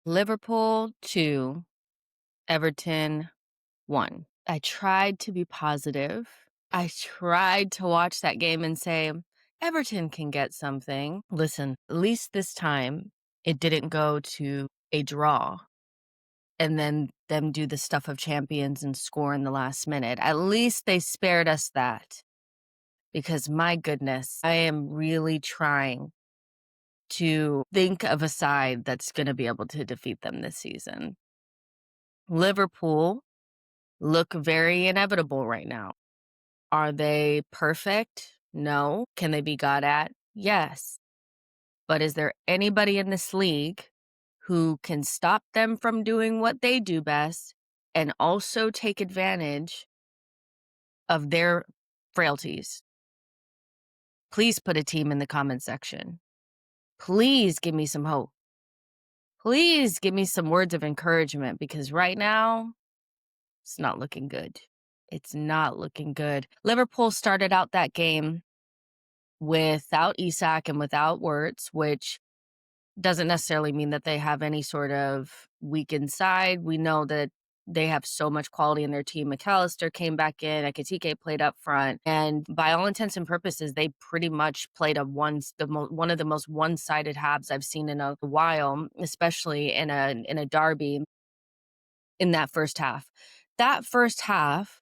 Liverpool 2, Everton 1. I tried to be positive. I tried to watch that game and say, Everton can get something. Listen, at least this time it didn't go to a draw and then them do the stuff of champions and score in the last minute. At least they spared us that because my goodness, I am really trying to think of a side that's going to be able to defeat them this season. Liverpool look very inevitable right now. Are they perfect? No. Can they be got at? Yes. But is there anybody in this league who can stop them from doing what they do best and also take advantage of their frailties? Please put a team in the comment section. Please give me some hope. Please give me some words of encouragement because right now, it's not looking good. It's not looking good. Liverpool started out that game without Isak and without Wirtz, which doesn't necessarily mean that they have any sort of weakened side. We know that they have so much quality in their team. McAllister came back in, Ekitike played up front, and by all intents and purposes, they pretty much played one of the most one-sided halves I've seen in a while, especially in a derby in that first half. That first half,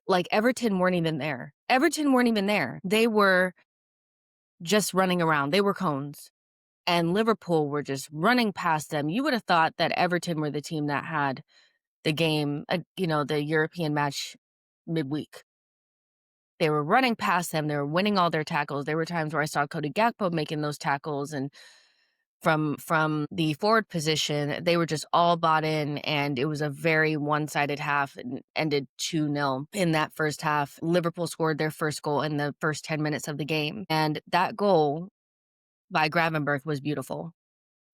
like Everton weren't even there. Everton weren't even there. They were just running around. They were cones. And Liverpool were just running past them. You would have thought that Everton were the team that had the game, the European match midweek. They were running past them. They were winning all their tackles. There were times where I saw Cody Gakpo making those tackles, and from the forward position, they were just all bought in, and it was a very one-sided half and ended 2-0 in that first half. Liverpool scored their first goal in the first 10 minutes of the game, and that goal by Gravenberch was beautiful.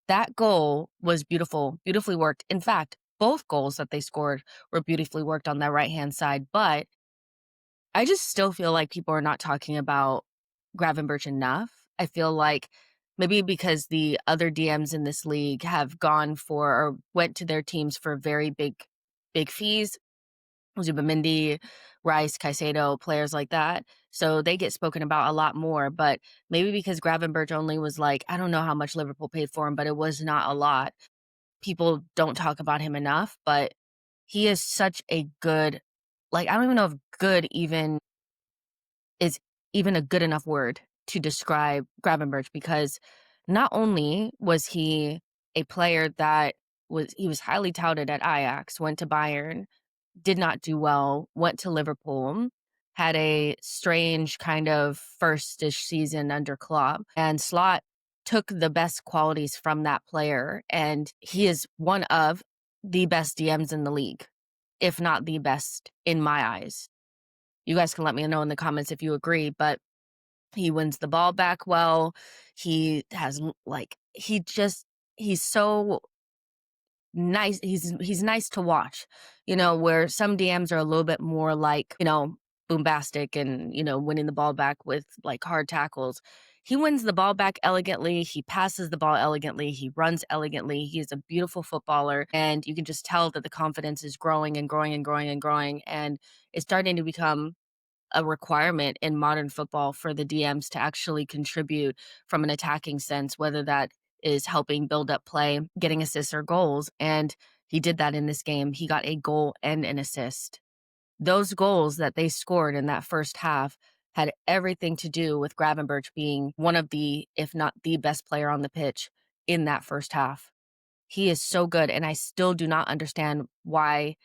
That goal was beautiful, beautifully worked. In fact, both goals that they scored were beautifully worked on that right-hand side, but I just still feel like people are not talking about Gravenberch enough. I feel like maybe because the other DMs in this league have gone for or went to their teams for very big fees. Zubimendi, Rice, Caicedo, players like that. So they get spoken about a lot more. But maybe because Gravenberch only was like, I don't know how much Liverpool paid for him, but it was not a lot. People don't talk about him enough, but he is such a good, I don't even know if good even is even a good enough word to describe Gravenberch, because not only was he a player that he was highly touted at Ajax, went to Bayern, did not do well, went to Liverpool, had a strange kind of first-ish season under Klopp, and Slot took the best qualities from that player, and he is one of the best DMs in the league, if not the best in my eyes. You guys can let me know in the comments if you agree, but he wins the ball back well. He has he's so nice. He's nice to watch, where some DMs are a little bit more bombastic and, winning the ball back with hard tackles. He wins the ball back elegantly. He passes the ball elegantly. He runs elegantly. He is a beautiful footballer. And you can just tell that the confidence is growing and growing and growing and growing. And it's starting to become a requirement in modern football for the DMs to actually contribute from an attacking sense, whether that is helping build up play, getting assists or goals. And he did that in this game. He got a goal and an assist. Those goals that they scored in that first half had everything to do with Gravenberch being one of the, if not the best player on the pitch in that first half. He is so good, and I still do not understand why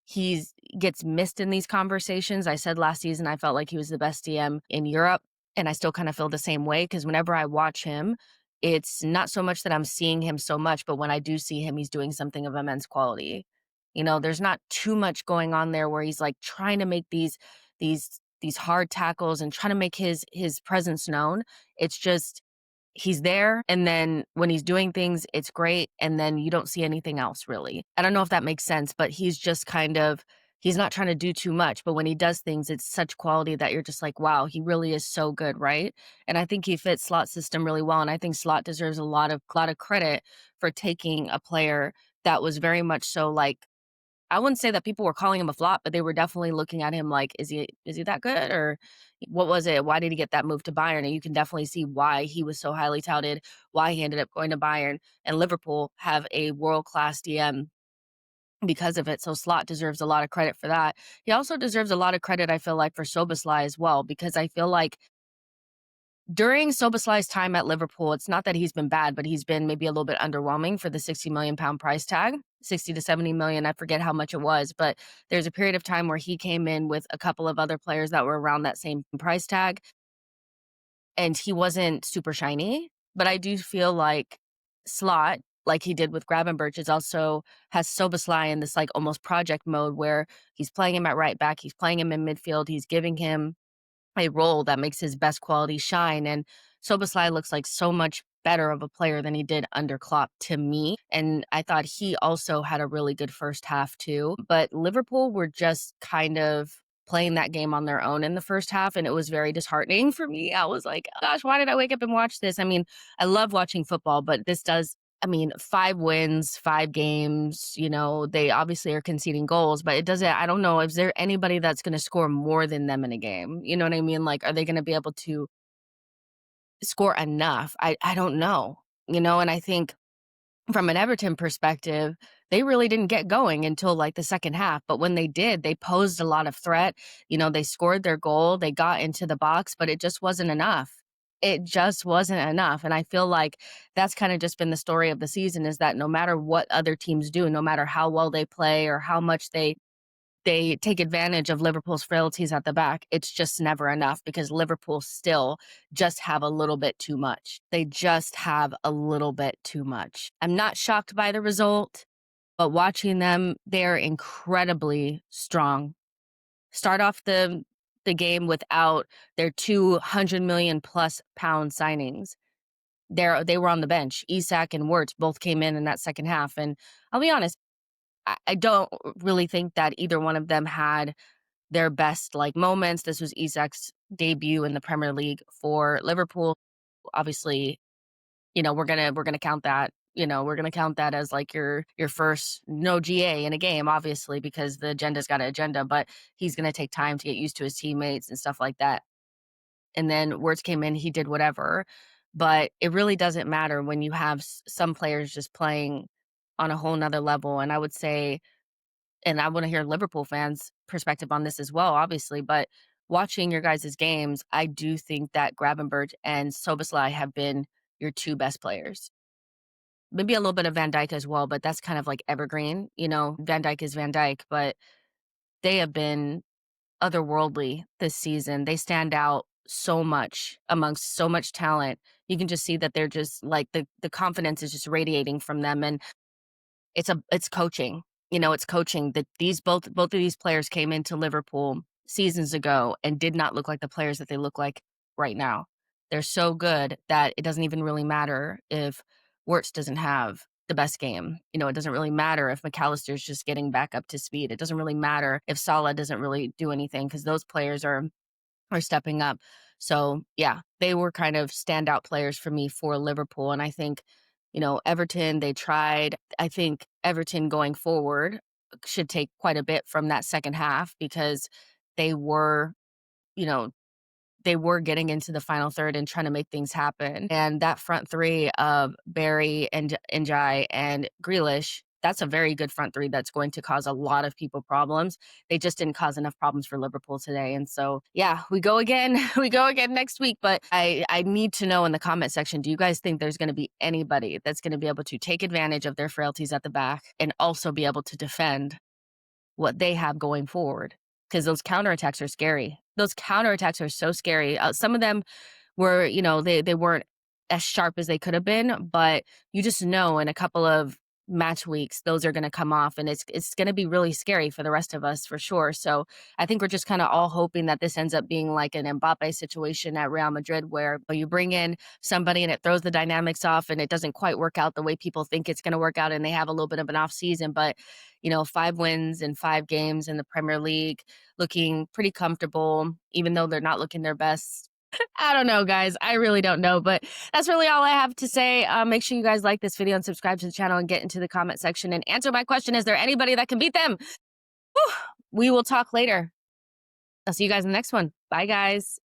he gets missed in these conversations. I said last season I felt like he was the best DM in Europe, and I still kind of feel the same way, because whenever I watch him, it's not so much that I'm seeing him so much, but when I do see him, he's doing something of immense quality. There's not too much going on there where he's trying to make these hard tackles and trying to make his presence known. It's just he's there, and then when he's doing things, it's great, and then you don't see anything else really. I don't know if that makes sense, but he's just kind of he's not trying to do too much, but when he does things, it's such quality that you're just like, wow, he really is so good, right? And I think he fits Slot's system really well. And I think Slot deserves a lot of credit for taking a player that was very much so like, I wouldn't say that people were calling him a flop, but they were definitely looking at him like, is he that good? Or what was it? Why did he get that move to Bayern? And you can definitely see why he was so highly touted, why he ended up going to Bayern. And Liverpool have a world-class DM because of it. So Slot deserves a lot of credit for that. He also deserves a lot of credit, I feel like, for Sobislai as well, because I feel like during Soboslai's time at Liverpool, it's not that he's been bad, but he's been maybe a little bit underwhelming for the 60 million pound price tag. 60 to 70 million, I forget how much it was, but there's a period of time where he came in with a couple of other players that were around that same price tag, and he wasn't super shiny. But I do feel like Slot, like he did with Gravenberch, is also has Soboslai in this like almost project mode where he's playing him at right back, he's playing him in midfield, he's giving him a role that makes his best quality shine. And Soboslai looks like so much better of a player than he did under Klopp to me. And I thought he also had a really good first half too. But Liverpool were just kind of playing that game on their own in the first half. And it was very disheartening for me. I was like, gosh, why did I wake up and watch this? I mean, I love watching football, but this does, I mean, 5 wins, 5 games, they obviously are conceding goals, but it doesn't, I don't know, is there anybody that's going to score more than them in a game? You know what I mean? Like, are they going to be able to score enough? I don't know, and I think from an Everton perspective, they really didn't get going until like the second half. But when they did, they posed a lot of threat. They scored their goal, they got into the box, but it just wasn't enough. It just wasn't enough. And I feel like that's kind of just been the story of the season, is that no matter what other teams do, no matter how well they play or how much they take advantage of Liverpool's frailties at the back, it's just never enough because Liverpool still just have a little bit too much. They just have a little bit too much. I'm not shocked by the result, but watching them, they're incredibly strong. Start off the game without their 200 million plus pound signings. They were on the bench. Isak and Wirtz both came in that second half. And I'll be honest, I don't really think that either one of them had their best like moments. This was Isak's debut in the Premier League for Liverpool. Obviously, we're gonna count that. We're gonna count that as like your first no GA in a game, obviously, because the agenda's got an agenda, but he's gonna take time to get used to his teammates and stuff like that. And then Wirtz came in, he did whatever. But it really doesn't matter when you have some players just playing on a whole nother level. And I would say, and I want to hear Liverpool fans' perspective on this as well, obviously, but watching your guys' games, I do think that Gravenberch and Sobislai have been your 2 best players. Maybe a little bit of Van Dijk as well, but that's kind of like evergreen. Van Dijk is Van Dijk, but they have been otherworldly this season. They stand out so much amongst so much talent. You can just see that they're just like the confidence is just radiating from them. And it's coaching. It's coaching that these both of these players came into Liverpool seasons ago and did not look like the players that they look like right now. They're so good that it doesn't even really matter if Wirtz doesn't have the best game. It doesn't really matter if McAllister's just getting back up to speed. It doesn't really matter if Salah doesn't really do anything because those players are stepping up. So yeah, they were kind of standout players for me for Liverpool. And I think, Everton, they tried. I think Everton going forward should take quite a bit from that second half because they were, you know, they were getting into the final third and trying to make things happen. And that front 3 of Barry and Njai and Grealish, that's a very good front 3 that's going to cause a lot of people problems. They just didn't cause enough problems for Liverpool today. And so, yeah, we go again. We go again next week. But I need to know in the comment section, do you guys think there's going to be anybody that's going to be able to take advantage of their frailties at the back and also be able to defend what they have going forward? Because those counterattacks are scary. Those counterattacks are so scary. Some of them were, they weren't as sharp as they could have been, but you just know in a couple of match weeks, those are gonna come off, and it's gonna be really scary for the rest of us for sure. So I think we're just kind of all hoping that this ends up being like an Mbappe situation at Real Madrid, where you bring in somebody and it throws the dynamics off, and it doesn't quite work out the way people think it's gonna work out, and they have a little bit of an off season. But 5 wins in 5 games in the Premier League, looking pretty comfortable, even though they're not looking their best. I don't know, guys. I really don't know, but that's really all I have to say. Make sure you guys like this video and subscribe to the channel and get into the comment section and answer my question. Is there anybody that can beat them? Whew. We will talk later. I'll see you guys in the next one. Bye, guys.